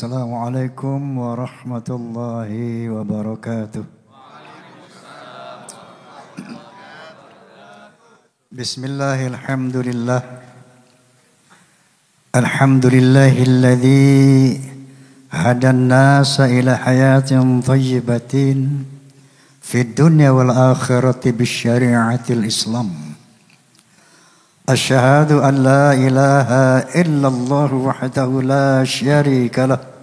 Assalamualaikum warahmatullahi wabarakatuh. Bismillahirrahmanirrahim. Alhamdulillahilladzi hadan nasa ila hayatin thayyibatin fid dunya wal akhirati bisyari'atil Islam. Asyhadu an la ilaha illallah wahdahu la syarika lah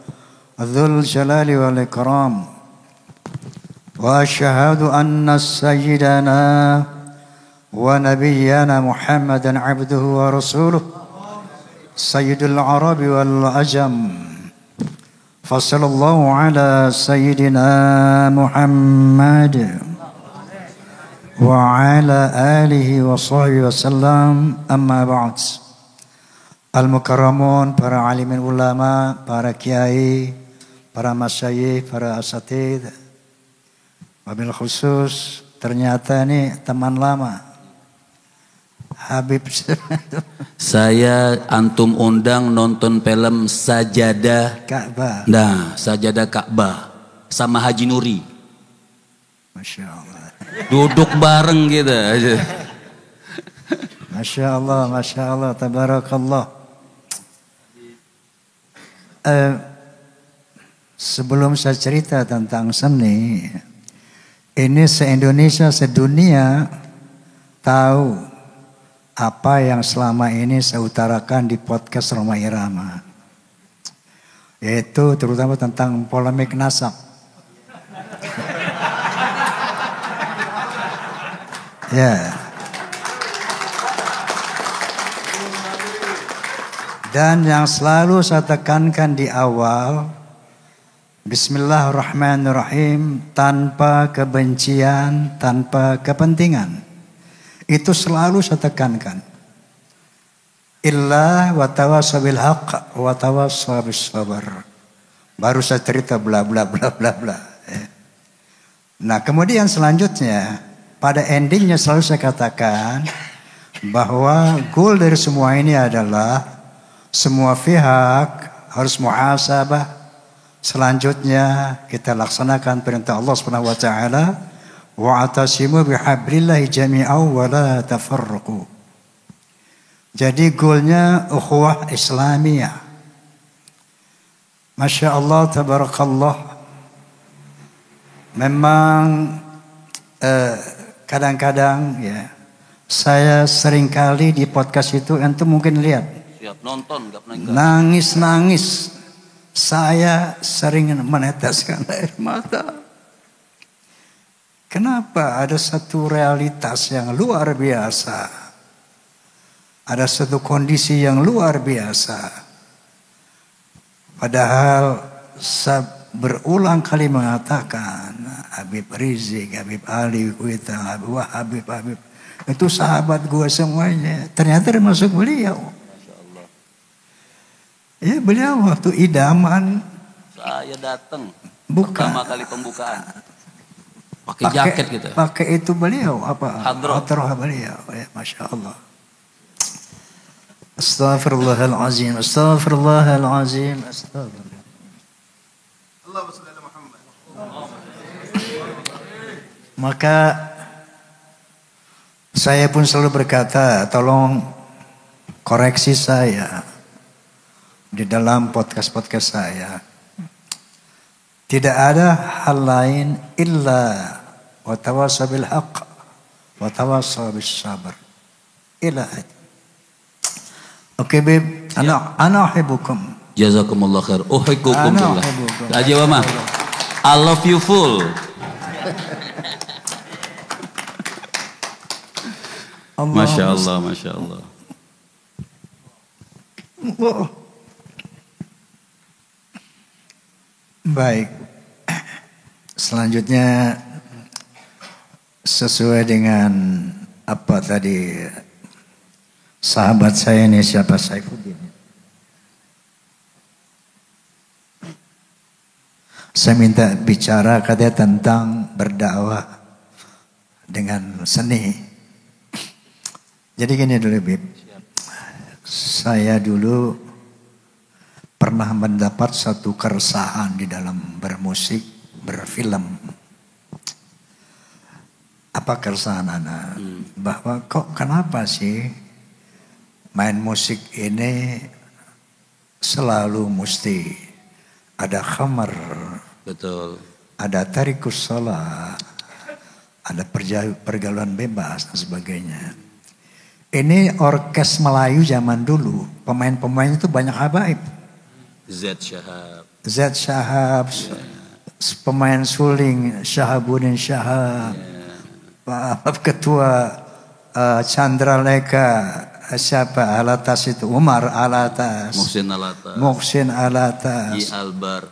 dzul jalali wal ikram. Wa asyhadu anna sayyidana wa nabiyyana Muhammadan abduhu wa rasuluh sayyidul arabi wal ajam. Fasallallahu ala sayyidina Muhammad wa ala alihi wa sahbihi wasallam, amma ba'd. Al-mukarramun, para alimin ulama, para kiai, para masyayikh, para asatidz. Wabil khusus ternyata ini teman lama, Habib. Saya antum undang nonton film Sajadah Ka'bah. Nah, Sajadah Ka'bah sama Haji Nuri. Masya Allah. Duduk bareng gitu aja. Masya Allah, tabarakallah. Sebelum saya cerita tentang seni, ini se-Indonesia, sedunia tahu apa yang selama ini saya utarakan di podcast Roma Irama. Yaitu terutama tentang polemik nasab. Ya. Dan yang selalu saya tekankan di awal, Bismillahirrahmanirrahim, tanpa kebencian, tanpa kepentingan. Itu selalu saya tekankan. Illa wa tawassaw bil haqq wa tawassaw bis sabr. Baru saya cerita bla bla bla bla bla. Nah, kemudian selanjutnya pada endingnya selalu saya katakan bahwa goal dari semua ini adalah semua pihak harus muhasabah. Selanjutnya kita laksanakan perintah Allah Subhanahu wa taala, wa'tasimu bihablillahi jami'an wa la tafarraqu. Jadi goalnya ukhuwah Islamiyah. Masya Allah, tabarakallah. Memang kadang-kadang ya, saya seringkali di podcast itu antum mungkin lihat. Siap nonton, gak pernah enggak. Nangis-nangis. Saya sering meneteskan air mata. Kenapa? Ada satu realitas yang luar biasa. Ada satu kondisi yang luar biasa. Padahal saya berulang kali mengatakan Habib Rizik, Habib Ali Kuita, Habib itu sahabat gue semuanya. Ternyata termasuk beliau. Ya, beliau waktu idaman. Saya datang Bukan. pertama kali pembukaan. Pakai jaket gitu. Pakai itu beliau apa? Hadroh beliau. Ya, Masya Allah. Astaghfirullahalazim. Astaghfirullahalazim. Astaghfirullah. Allahumma shalli ala Muhammad. Maka saya pun selalu berkata, tolong koreksi saya di dalam podcast-podcast saya. Tidak ada hal lain illa wa tawassaw bil haqq wa tawassaw bis sabr. Ila. Oke, Beb. Ana uhibbukum. Jazakumullah khair. Uhibbukum billah. Aja Mama. I love you full. Masya Allah, Masya Allah. Baik. Selanjutnya sesuai dengan apa tadi sahabat saya ini, siapa, Saifuddin. Saya minta bicara katanya tentang berdakwah dengan seni. Jadi gini dulu, Bib. Saya dulu pernah mendapat satu keresahan di dalam bermusik, berfilm. Apa keresahan Ana? Bahwa kok kenapa sih main musik ini selalu mesti ada khamar, betul, ada tarikus shalah, ada pergaulan bebas dan sebagainya. Ini orkes Melayu zaman dulu, pemain-pemain itu banyak habaib. Z Shahab, pemain suling Shahabuddin Shahab, ketua Chandra Leka, siapa Alatas itu, Umar Alatas, Muhsin Alatas, I Albar.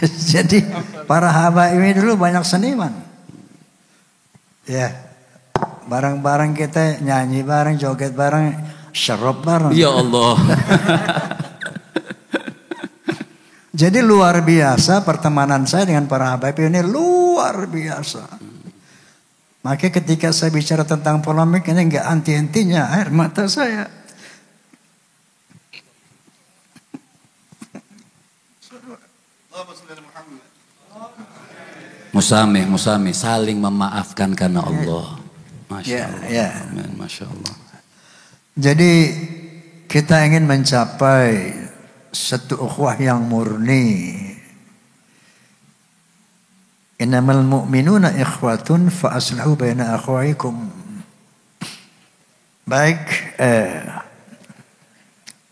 Jadi para habaib ini dulu banyak seniman. Ya. Bareng-bareng kita nyanyi bareng, joget bareng, syarab bareng. Ya Allah. Jadi luar biasa pertemanan saya dengan para habaib ini, luar biasa. Makanya ketika saya bicara tentang polemik ini enggak anti-antinya air mata saya. Musameh, saling memaafkan karena Allah. Masya Allah. Ya. Masya Allah. Jadi kita ingin mencapai satu ukhuwah yang murni. Innamal mu'minuna ikhwatun fa aslihu baina akhwaikum. Baik,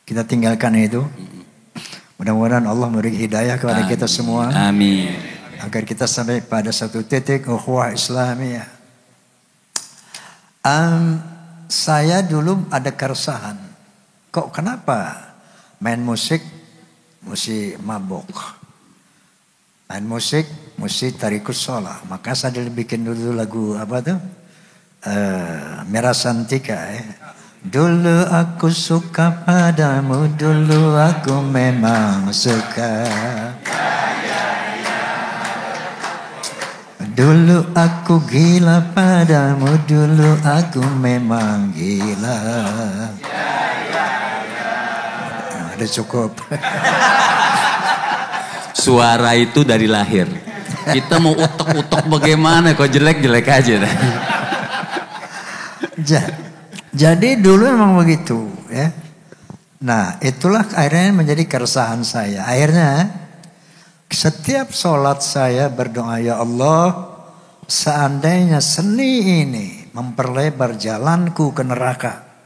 kita tinggalkan itu. Mudah-mudahan Allah memberi hidayah kepada kita semua. Amin. Agar kita sampai pada satu titik ukhuwah Islamiyah. Saya dulu ada keresahan. Kok kenapa main musik mesti mabuk? Main musik mesti tarikus shalah. Maka saya bikin dulu lagu apa tuh? Merah Santika. Dulu aku suka padamu, dulu aku memang suka. Dulu aku gila padamu, dulu aku memang gila. Ada cukup. Suara itu dari lahir. Kita mau utek-utek bagaimana, kok jelek-jelek aja. Jadi dulu memang begitu, ya. Nah, itulah akhirnya menjadi keresahan saya. Akhirnya setiap sholat saya berdoa, ya Allah, seandainya seni ini memperlebar jalanku ke neraka,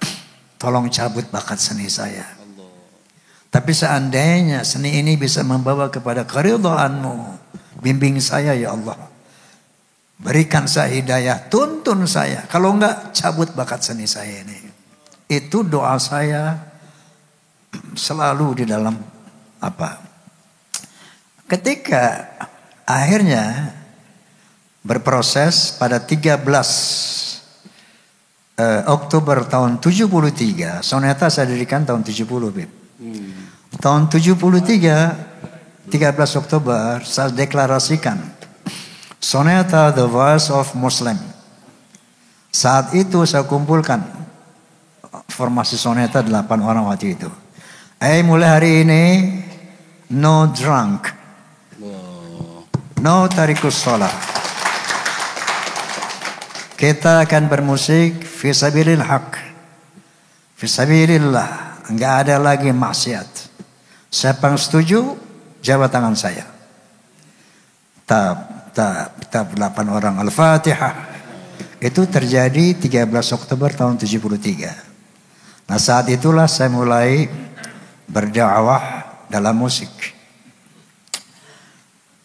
tolong cabut bakat seni saya. Tapi seandainya seni ini bisa membawa kepada keridhaanmu, bimbing saya ya Allah. Berikan saya hidayah, tuntun saya. Kalau enggak, cabut bakat seni saya ini. Itu doa saya selalu di dalam apa? Ketika akhirnya berproses pada 13 Oktober tahun 73, soneta saya dirikan tahun 70, Beb. Tahun 73, 13 Oktober saya deklarasikan soneta The Voice of Muslim. Saat itu saya kumpulkan formasi soneta 8 orang waktu itu. Mulai hari ini no drunk, no tarikus shalah. Kita akan bermusik fisabilil haq, fisabilillah. Enggak ada lagi maksiat. Siapa yang setuju, jawab tangan saya. Tab 8 orang. Al-Fatihah. Itu terjadi 13 Oktober tahun 73. Nah, saat itulah saya mulai berdakwah dalam musik.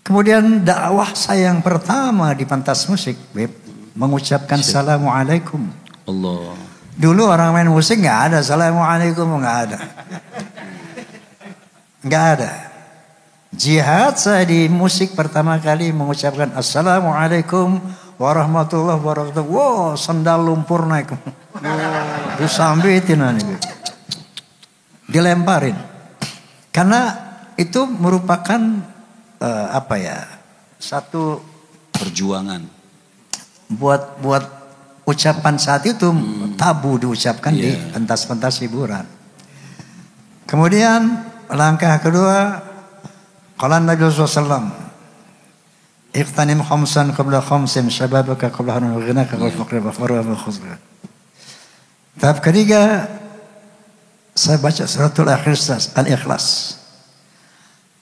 Kemudian dakwah saya yang pertama di pentas musik, Beb, mengucapkan Assalamualaikum. Allah. Dulu orang main musik nggak ada Assalamualaikum, nggak ada. Nggak ada. Jihad saya di musik pertama kali mengucapkan Assalamualaikum warahmatullahi wabarakatuh. Wow, sandal lumpur naik. Disambitin nih. Dilemparin. Karena itu merupakan satu perjuangan. Buat ucapan saat itu tabu diucapkan di pentas-pentas hiburan. Kemudian langkah kedua, qala Nabi sallallahu alaihi wasallam, iqtanim khamsan qabla khamsin, syababaka qabla haram, ghinaka qabla faqri, wa farwa wa khuzra. Tahap ketiga, saya baca suratul Al-Ikhlas.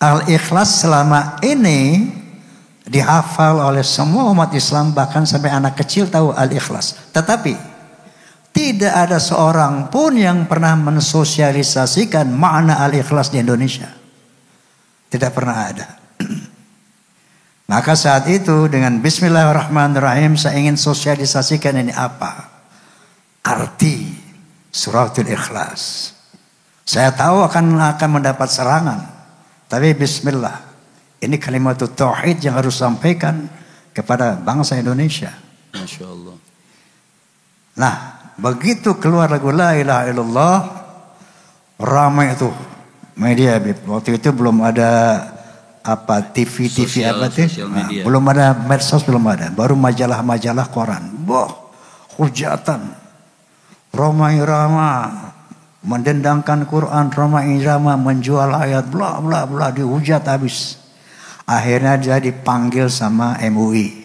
Al-Ikhlas selama ini dihafal oleh semua umat Islam, bahkan sampai anak kecil tahu Al-Ikhlas. Tetapi tidak ada seorang pun yang pernah mensosialisasikan makna Al-Ikhlas di Indonesia. Tidak pernah ada. Maka saat itu dengan Bismillahirrahmanirrahim saya ingin sosialisasikan ini apa arti suratul Ikhlas. Saya tahu akan mendapat serangan, tapi Bismillah, ini kalimat tauhid yang harus sampaikan kepada bangsa Indonesia. Masya Allah. Nah, begitu keluar lagu La ilaha illallah, ramai itu media. Waktu itu belum ada apa TV apa tuh, belum ada medsos, belum ada, baru majalah koran. Hujatan, Roma Irama mendendangkan Quran, Roma Irama menjual ayat, bla bla bla, dihujat habis. Akhirnya dia dipanggil sama MUI.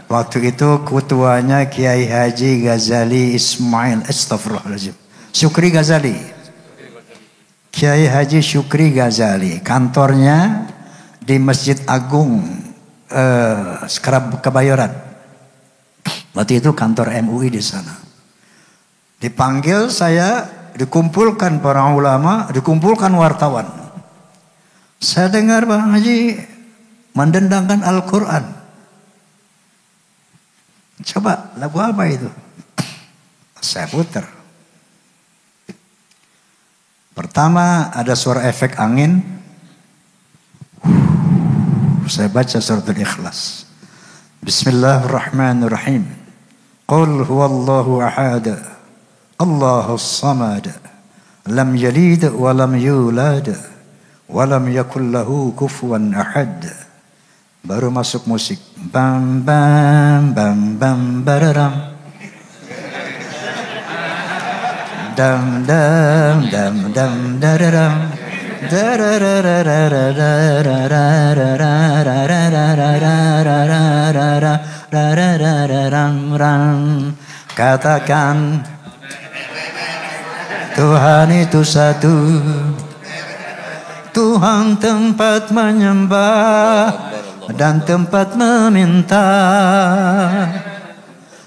Waktu itu ketuanya Kiai Haji Ghazali Ismail, astagfirullahaladzim, Syukri Ghazali. Kiai Haji Syukri Ghazali, kantornya di Masjid Agung Kebayoran. Waktu itu kantor MUI di sana. Dipanggil saya, dikumpulkan para ulama, dikumpulkan wartawan. Saya dengar Bang Haji mendendangkan Al-Quran. Coba lagu apa itu? Saya putar. Pertama ada suara efek angin. Saya baca suratul Ikhlas. Bismillahirrahmanirrahim. Qul huwallahu ahad, Allahus samad, lam yalid wa lam yulad, wa lam yakul lahu kufuwan ahad. Baru masuk musik. Bam bam bam bam bararam. Dam dam dam dam dararam. Katakan Tuhan itu satu, Tuhan tempat menyembah dan tempat meminta.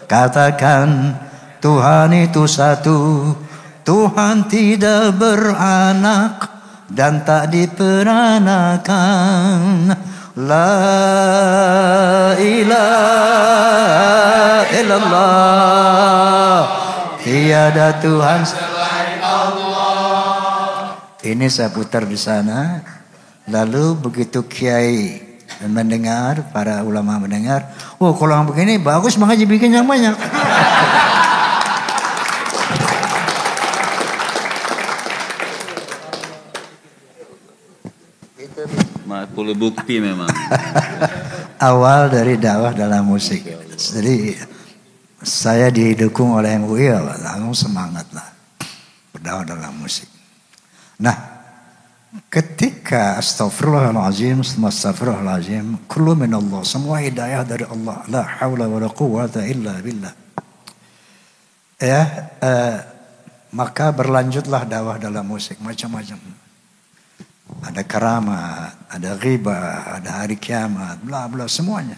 Katakan Tuhan itu satu, Tuhan tidak beranak dan tak diperanakan. La ilaha illallah, tiada Tuhan selain Allah. Ini saya putar di sana. Lalu begitu Kiai mendengar, para ulama mendengar, oh kalau yang begini bagus, Bang Haji bikin yang banyak. Puluh bukti memang. Awal dari dakwah dalam musik. Jadi saya didukung oleh MUI, langsung semangat lah berdakwah dalam musik. Nah, ketika astagfirullahaladzim, kullu minallah, semua hidayah dari Allah, la hawla wa la quwwata illa billah. Maka berlanjutlah dakwah dalam musik macam-macam. Ada keramat, ada ghibah, ada hari kiamat, bla bla semuanya.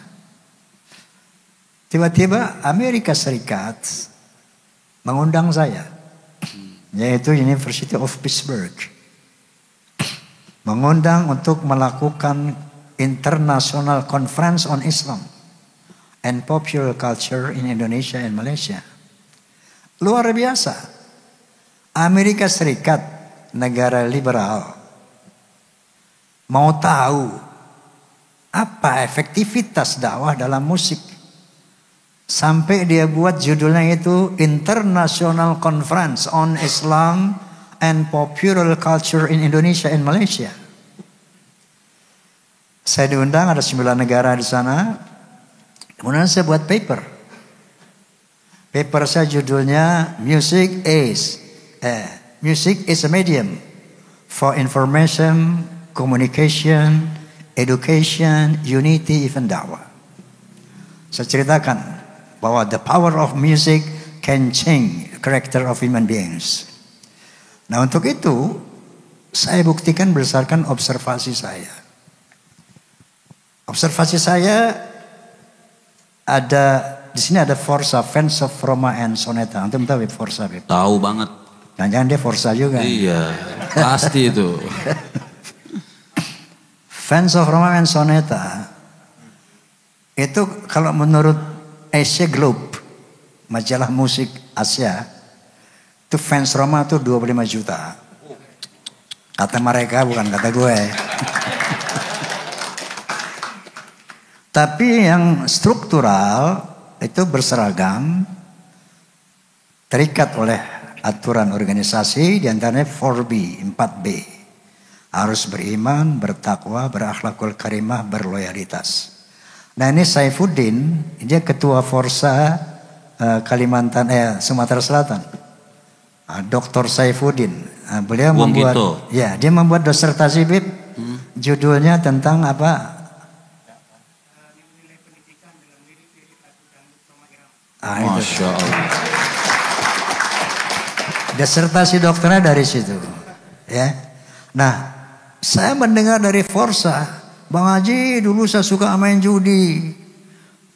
Tiba-tiba Amerika Serikat mengundang saya, yaitu University of Pittsburgh, mengundang untuk melakukan International Conference on Islam and Popular Culture in Indonesia and Malaysia. Luar biasa. Amerika Serikat, negara liberal, mau tahu apa efektivitas dakwah dalam musik. Sampai dia buat judulnya itu International Conference on Islam and Popular Culture in Indonesia and Malaysia. Saya diundang, ada 9 negara di sana. Kemudian saya buat paper. Paper saya judulnya Music is a Medium for information, communication, education, unity, even dakwah. Saya ceritakan bahwa the power of music can change character of human beings. Nah, untuk itu saya buktikan berdasarkan observasi saya. Observasi saya ada di sini ada Forza, Fans of Roma and Soneta. Antum tahu Forza? Tahu banget. Jangan-jangan dia Forza juga. Iya, pasti itu. Fans of Roma and Soneta itu kalau menurut Asia Globe, majalah musik Asia, itu fans Roma itu 25 juta. Kata mereka, bukan kata gue. Tapi yang struktural itu berseragam, terikat oleh aturan organisasi, diantaranya 4B, 4B. Harus beriman, bertakwa, berakhlakul karimah, berloyalitas. Nah, ini Saifuddin, dia ketua Forza Sumatera Selatan. Dr. Saifuddin, beliau membuat, ya, dia membuat disertasi Bib, judulnya tentang apa? Masya Allah. Disertasi dokternya dari situ, ya. Nah, saya mendengar dari Forza, Bang Haji, dulu saya suka main judi.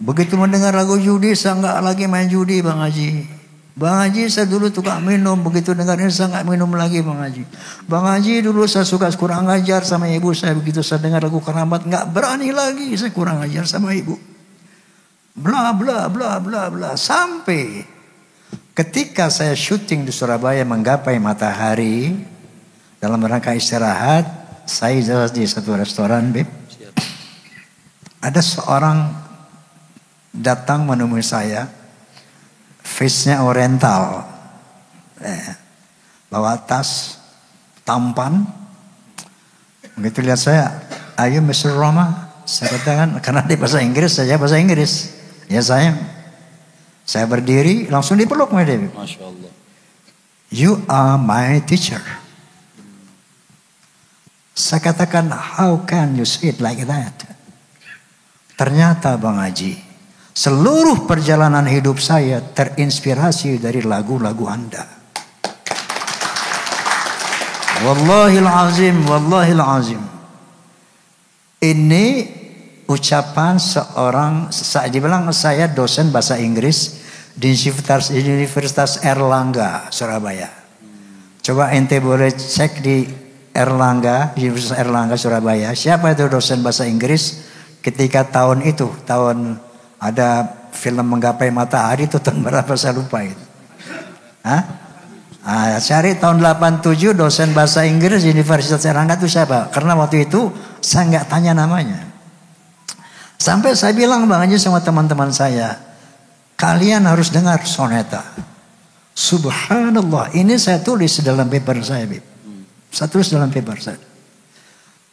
Begitu mendengar lagu judi, saya nggak lagi main judi, Bang Haji. Bang Haji, saya dulu suka minum. Begitu dengar ini, saya nggak minum lagi, Bang Haji. Bang Haji, dulu saya suka kurang ajar sama ibu saya. Begitu saya dengar lagu keramat, nggak berani lagi saya kurang ajar sama ibu. Bla bla bla bla bla. Sampai ketika saya syuting di Surabaya menggapai matahari dalam rangka istirahat, saya di satu restoran, Beb. Ada seorang datang menemui saya, face-nya oriental, bawa tas, tampan. Begitu lihat saya, "Are you Mr. Roma?" Saya katakan, karena dia bahasa Inggris, saya bahasa Inggris. Ya saya berdiri, langsung dipeluk sama dia. Masya Allah. "You are my teacher." Saya katakan, "How can you say it like that?" Ternyata Bang Haji, seluruh perjalanan hidup saya terinspirasi dari lagu-lagu Anda. Wallahil azim, wallahil azim. Ini ucapan seorang, dibilang saya dosen bahasa Inggris di Universitas Erlangga, Surabaya. Coba ente boleh cek di Erlangga, Universitas Erlangga, Surabaya. Siapa itu dosen bahasa Inggris? Ketika tahun itu, tahun ada film Menggapai Matahari itu tahun berapa saya lupa itu. Cari tahun 87 dosen bahasa Inggris di Universitas Erlangga itu siapa? Karena waktu itu saya nggak tanya namanya. Sampai saya bilang Bang Haji sama teman-teman saya, kalian harus dengar soneta. Subhanallah, ini saya tulis dalam paper saya, Bib. Saya tulis dalam paper saya.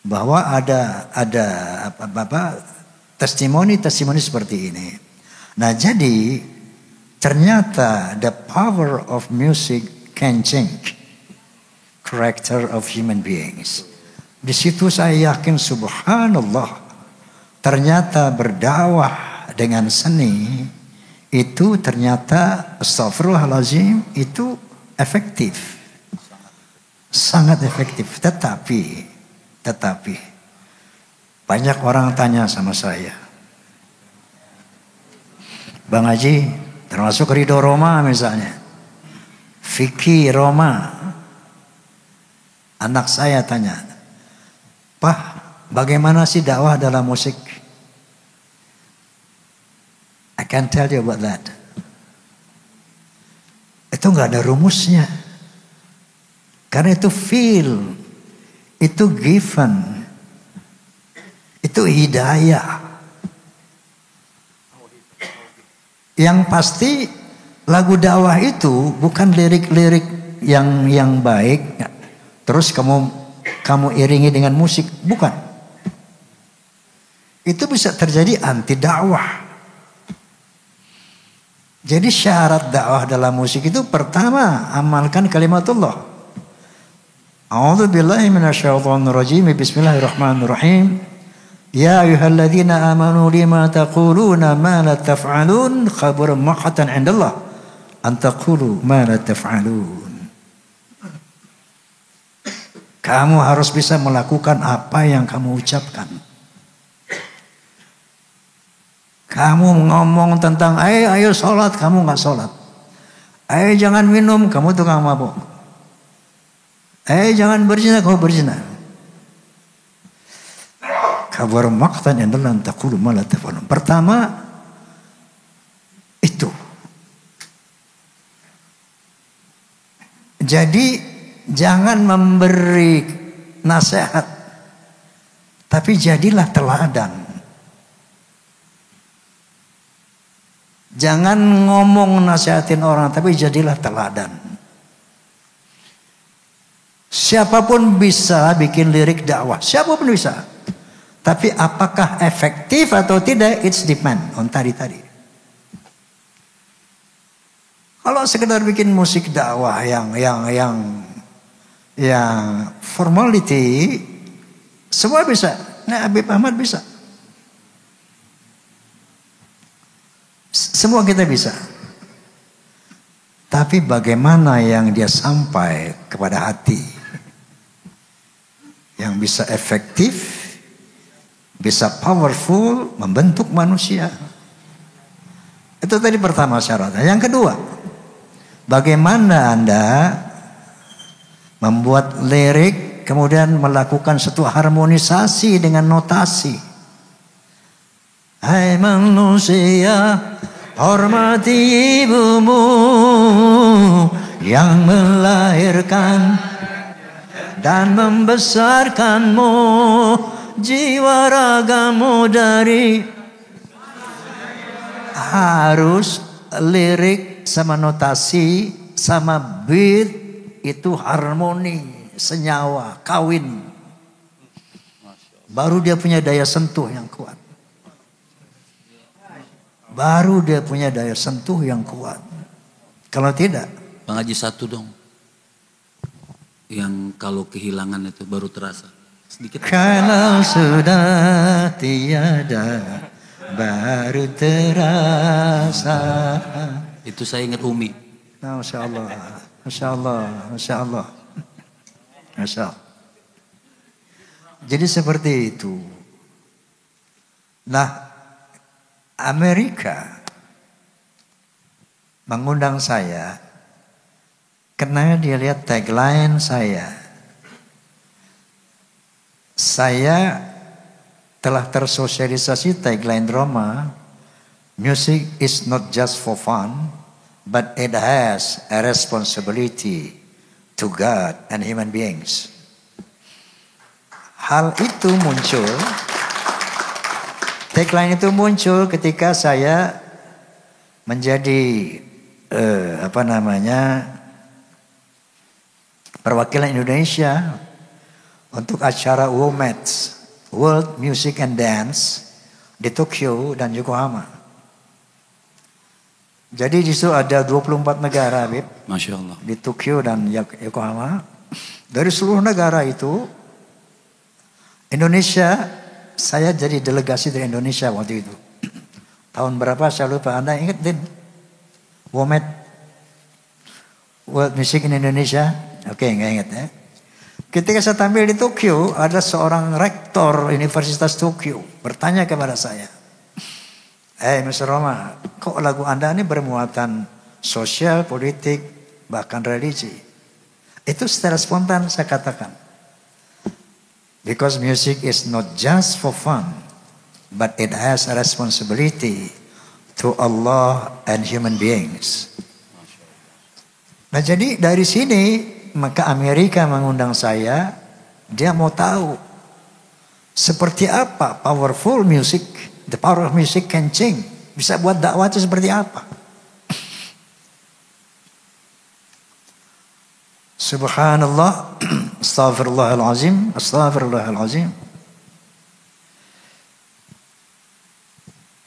Bahwa ada testimoni seperti ini. Nah, jadi ternyata the power of music can change character of human beings. Di situ saya yakin subhanallah, ternyata berdakwah dengan seni itu ternyata astagfirullahaladzim itu efektif. Sangat efektif. Tetapi banyak orang tanya sama saya, Bang Haji, termasuk Ridho Roma misalnya, Vicky Roma, anak saya tanya, "Pak, bagaimana sih dakwah dalam musik?" I can't tell you about that. Itu nggak ada rumusnya. Karena itu feel, itu given, itu hidayah. Yang pasti lagu dakwah itu bukan lirik-lirik yang baik, terus kamu iringi dengan musik, bukan. Itu bisa terjadi anti dakwah. Jadi syarat dakwah dalam musik itu pertama amalkan kalimatullah. A'udzu billahi minasyaitonir rajim. Bismillahirrahmanirrahim. Ya ayyuhalladzina amanu lima taquluna ma la taf'alun khabura maqatan 'indallah an taqulu ma la taf'alun. Kamu harus bisa melakukan apa yang kamu ucapkan. Kamu ngomong tentang ayo sholat, kamu nggak sholat. Ayo jangan minum, kamu tukang mabuk. Jangan berzina, kamu berzina. Kabar maqtan indallah an taqulu ma la taf'alun. Pertama itu. Jadi jangan memberi nasihat, tapi jadilah teladan. Jangan ngomong nasihatin orang, tapi jadilah teladan. Siapapun bisa bikin lirik dakwah, siapapun bisa. Tapi apakah efektif atau tidak, it's depend on tadi. Kalau sekedar bikin musik dakwah yang formality, semua bisa. Nah, Habib Ahmad bisa. Semua kita bisa. Tapi bagaimana yang dia sampai kepada hati? Yang bisa efektif, bisa powerful, membentuk manusia. Itu tadi pertama syaratnya. Yang kedua, bagaimana Anda membuat lirik, kemudian melakukan satu harmonisasi dengan notasi. Hai manusia, hormati ibumu yang melahirkan dan membesarkanmu, jiwa ragamu dari. Harus lirik sama notasi sama beat itu harmoni, senyawa, kawin. Baru dia punya daya sentuh yang kuat. Baru dia punya daya sentuh yang kuat. Kalau tidak, Bang Haji satu dong. Yang kalau kehilangan itu baru terasa. Sedikit. Kalau sudah tiada baru terasa. Itu saya ingat Umi. Nah, Masya Allah. Masya Allah. Masya Allah. Masya Allah. Jadi seperti itu. Nah, Amerika mengundang saya karena dia lihat tagline saya. Saya telah tersosialisasi tagline Roma, music is not just for fun, but it has a responsibility to God and human beings. Hal itu muncul, tagline itu muncul ketika saya menjadi perwakilan Indonesia untuk acara WOMEDS, World Music and Dance di Tokyo dan Yokohama. Jadi di situ ada 24 negara, Habib. Masya Allah. Di Tokyo dan Yokohama. Dari seluruh negara itu, Indonesia, saya jadi delegasi dari Indonesia waktu itu. Tahun berapa saya lupa, Anda ingat Din? WOMED, World Music in Indonesia. Oke, nggak ingat ya. Ketika saya tampil di Tokyo, ada seorang rektor Universitas Tokyo bertanya kepada saya, Mr. Roma, kok lagu Anda ini bermuatan sosial, politik, bahkan religi? Itu secara spontan saya katakan, because music is not just for fun, but it has a responsibility to Allah and human beings. Nah, jadi dari sini maka Amerika mengundang saya, dia mau tahu seperti apa powerful music, the power of music can change. Bisa buat dakwah itu seperti apa? Subhanallah, astaghfirullahalazim, astaghfirullahalazim.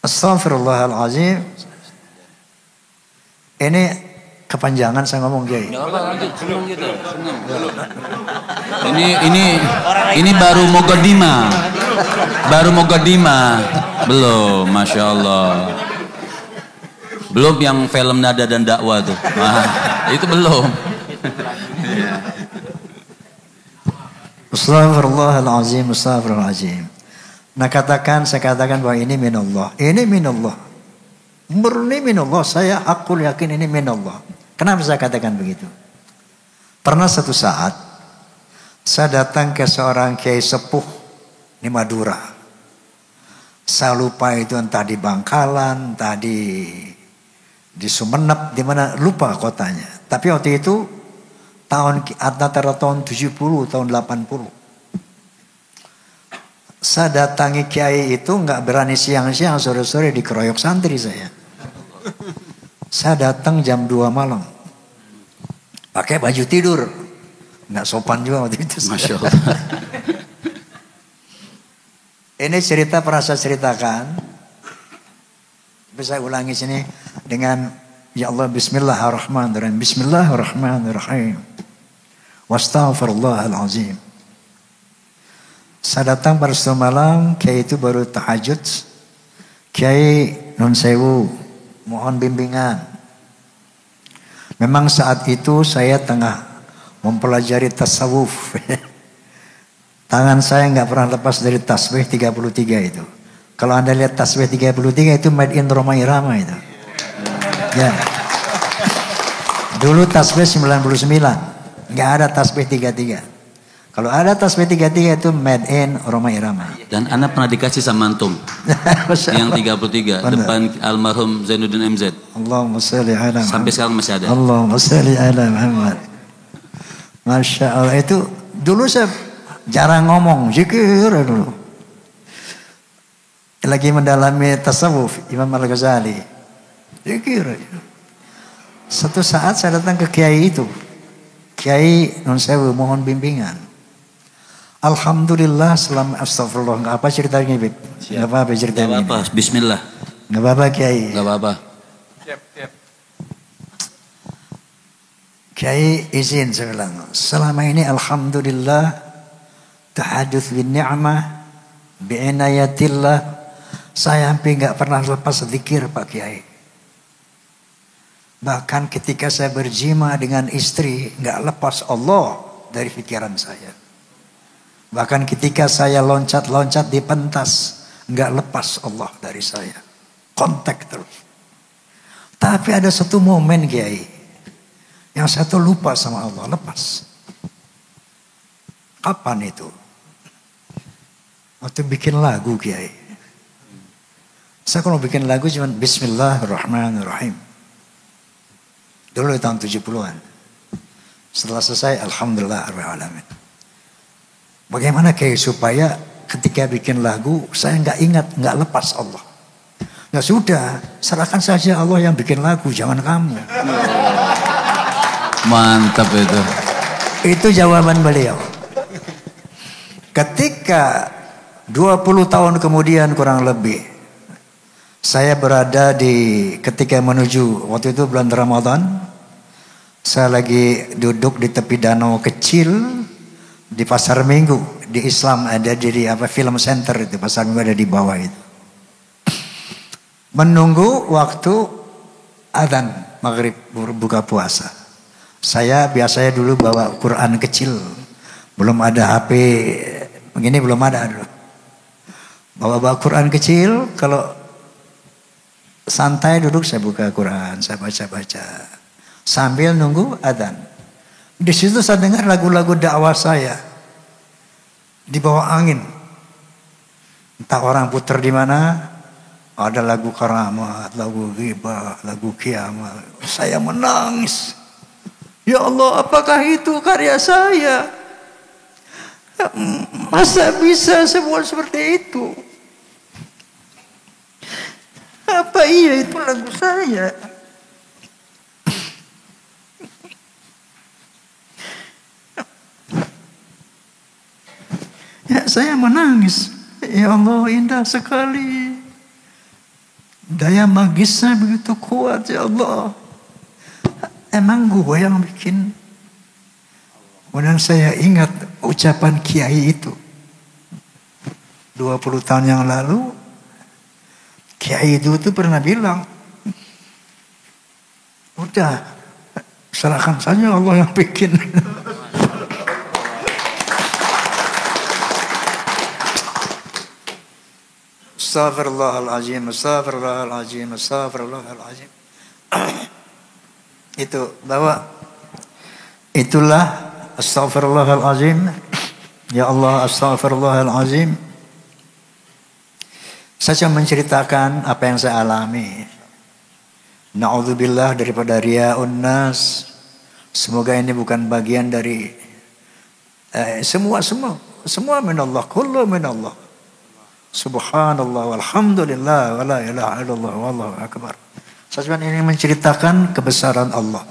Astaghfirullahalazim. Ini Kepanjangan saya ngomong Kiai. Ya Allah, lanjut, senang gitu, senang. Ini baru Mogadima, belum, masya Allah. Belum yang film Nada dan Dakwah tuh, itu belum. Astagfirullahalazim. Nah saya katakan bahwa ini minallah. Murni minallah, saya hakul yakin ini minallah. Kenapa saya katakan begitu? Pernah satu saat saya datang ke seorang kiai sepuh di Madura. Saya lupa itu entah di Bangkalan, entah di Sumenep, di mana lupa kotanya. Tapi waktu itu antara tahun 70 tahun 80. Saya datangi kiai itu nggak berani siang-siang, sore-sore dikeroyok santri saya. Saya datang jam 2 malam. Pakai baju tidur. Nggak sopan juga waktu itu. Masya Allah. Ini cerita pernah saya ceritakan. Bisa ulangi sini dengan ya Allah, bismillahirrahmanirrahim. Bismillahirrahmanirrahim. Wastaghfirullahalazim. Saya datang pada suatu malam, kiai itu baru tahajud. Kiai nun sewu, mohon bimbingan. Memang saat itu saya tengah mempelajari tasawuf. Tangan saya nggak pernah lepas dari tasbih 33 itu. Kalau Anda lihat tasbih 33 itu made in Roma Irama itu. Ya. Dulu tasbih 99, nggak ada tasbih 33. Kalau ada tasbih 33 itu made in Roma Irama. Dan Anda pernah dikasih sama antum yang 33 depan almarhum Zainuddin MZ. Allahumma sholli ala Muhammad. Sampai sekarang masih ada. Allahumma sholli ala Muhammad. Masya Allah, itu dulu saya jarang ngomong, zikir dulu. Lagi mendalami tasawuf Imam Al-Ghazali. Zikir. Satu saat saya datang ke kiai itu. Kiai nun sewu, mohon bimbingan. Alhamdulillah selama astagfirullah. Nggak apa ceritanya, Bib? Nggak apa-apa ceritanya. Nggak apa-apa, bismillah. Nggak apa-apa Kiai. Nggak apa-apa. Kiai izin saya bilang. Selama ini alhamdulillah tahadduts bin ni'mah bi'inayatillah. Saya hampir nggak pernah lepas zikir Pak Kiai. Bahkan ketika saya berjima dengan istri nggak lepas Allah dari pikiran saya. Bahkan ketika saya loncat-loncat di pentas, nggak lepas Allah dari saya. Kontak terus. Tapi ada satu momen Kiai, yang satu lupa sama Allah, lepas. Kapan itu? Waktu bikin lagu Kiai. Saya kalau bikin lagu cuma Bismillahirrahmanirrahim. Dulu tahun 70-an. Setelah selesai, Alhamdulillah Alamin. Bagaimana Kiai supaya ketika bikin lagu saya nggak ingat, nggak lepas Allah. Ya sudah, serahkan saja Allah yang bikin lagu, jangan kamu. Mantap itu. Itu jawaban beliau. Ketika 20 tahun kemudian kurang lebih, saya berada ketika menuju waktu itu bulan Ramadan, saya lagi duduk di tepi danau kecil. Di Pasar Minggu, di Islam ada di film center itu, Pasar Minggu ada di bawah itu. Menunggu waktu adzan maghrib buka puasa. Saya biasanya dulu bawa Quran kecil, belum ada HP, begini belum ada dulu. Bawa Quran kecil, kalau santai duduk saya buka Quran, saya baca-baca sambil nunggu adzan. Di situ saya dengar lagu-lagu dakwah saya di bawah angin. Entah orang putar di mana, ada lagu karamat, lagu ghibah, lagu kiamat. Saya menangis. Ya Allah, apakah itu karya saya? Masa bisa sebuah seperti itu? Apa iya itu lagu saya? Ya, saya menangis. Ya Allah, indah sekali. Daya magisnya begitu kuat ya Allah. emang gue yang bikin. Kemudian saya ingat ucapan kiai itu. 20 tahun yang lalu, kiai itu pernah bilang, udah, serahkan saja Allah yang bikin. Astaghfirullahaladzim, astaghfirullahaladzim, astaghfirullahaladzim. Itu bahwa itulah astaghfirullahaladzim. Ya Allah, astaghfirullahaladzim. Saya menceritakan apa yang saya alami. Na'udzubillah daripada riya'un nas. Semoga ini bukan bagian dari semua minallah, kullu minallah. Subhanallah walhamdulillah wala ilaha illallah wallahu akbar. Saya ingin menceritakan kebesaran Allah.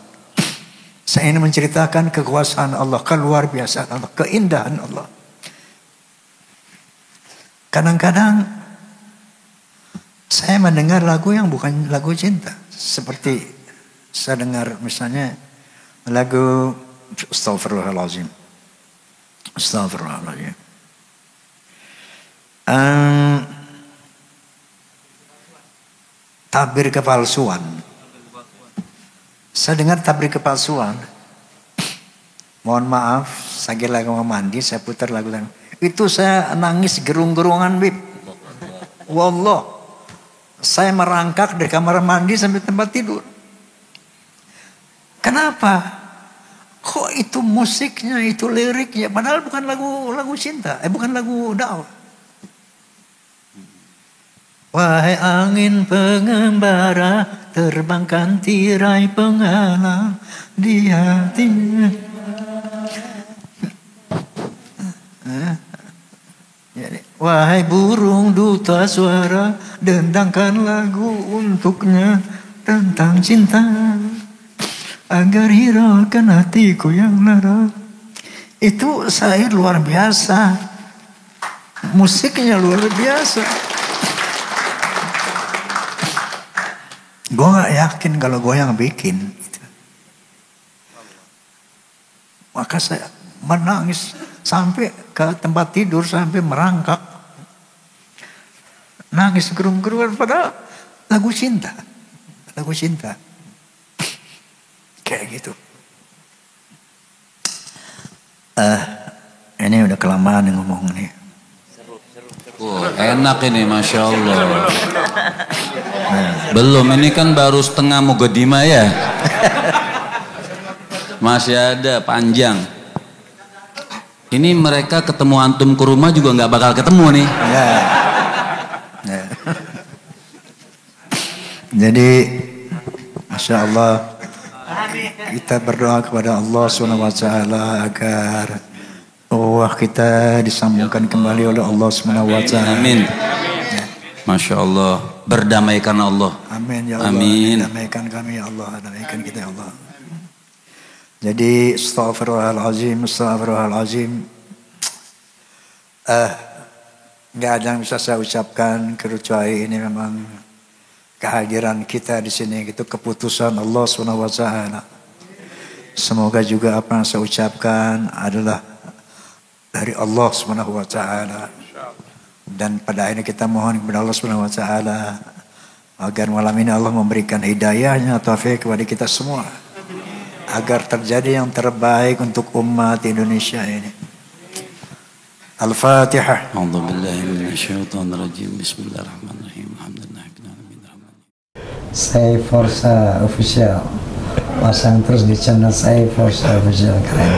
Saya ingin menceritakan kekuasaan Allah, keluar biasa Allah, keindahan Allah. Kadang-kadang saya mendengar lagu yang bukan lagu cinta. Seperti saya dengar misalnya lagu Astaghfirullahaladzim. Astaghfirullahaladzim. Tabir kepalsuan. Saya dengar tabir kepalsuan. Mohon maaf, saya lagi mau mandi, saya putar lagu. Itu saya nangis gerung-gerungan, Bib. Wallah. Saya merangkak dari kamar mandi sampai tempat tidur. Kenapa? Kok itu musiknya, itu liriknya, padahal bukan lagu cinta, bukan lagu dakwah. Wahai angin pengembara, terbangkan tirai penghalang di hatinya. Wahai burung duta suara, dendangkan lagu untuknya tentang cinta, agar hiraukan hatiku yang lara. Itu syair luar biasa, musiknya luar biasa. Gue gak yakin kalau gue yang bikin. Maka saya menangis sampai ke tempat tidur, sampai merangkak. Nangis gerung-gerungan padahal lagu cinta. Lagu cinta. Kayak gitu. Ini udah kelamaan ngomong nih. Enak ini, Masya Allah. Belum, ini kan baru setengah muqaddimah ya. Masih ada panjang. Ini mereka ketemu antum ke rumah juga nggak bakal ketemu nih. Ya. Ya. Jadi, Masya Allah, kita berdoa kepada Allah SWT agar kita disambungkan kembali oleh Allah SWT. Amin. Masya Allah, berdamaikan Allah. Amin ya Allah. Amin. Damaikan kami ya Allah, damaikan kita ya Allah. Jadi astaghfirullahaladzim, astaghfirullahaladzim. Nggak ada yang bisa saya ucapkan kecuali ini memang kehadiran kita di sini, itu keputusan Allah SWT. Semoga juga apa yang saya ucapkan adalah dari Allah SWT. Dan pada akhirnya kita mohon kepada Allah SWT agar malam ini Allah memberikan hidayahnya, taufik kepada kita semua, agar terjadi yang terbaik untuk umat Indonesia ini. Al-Fatihah. Saya Forza Official, pasang terus di channel saya Forza Official, keren.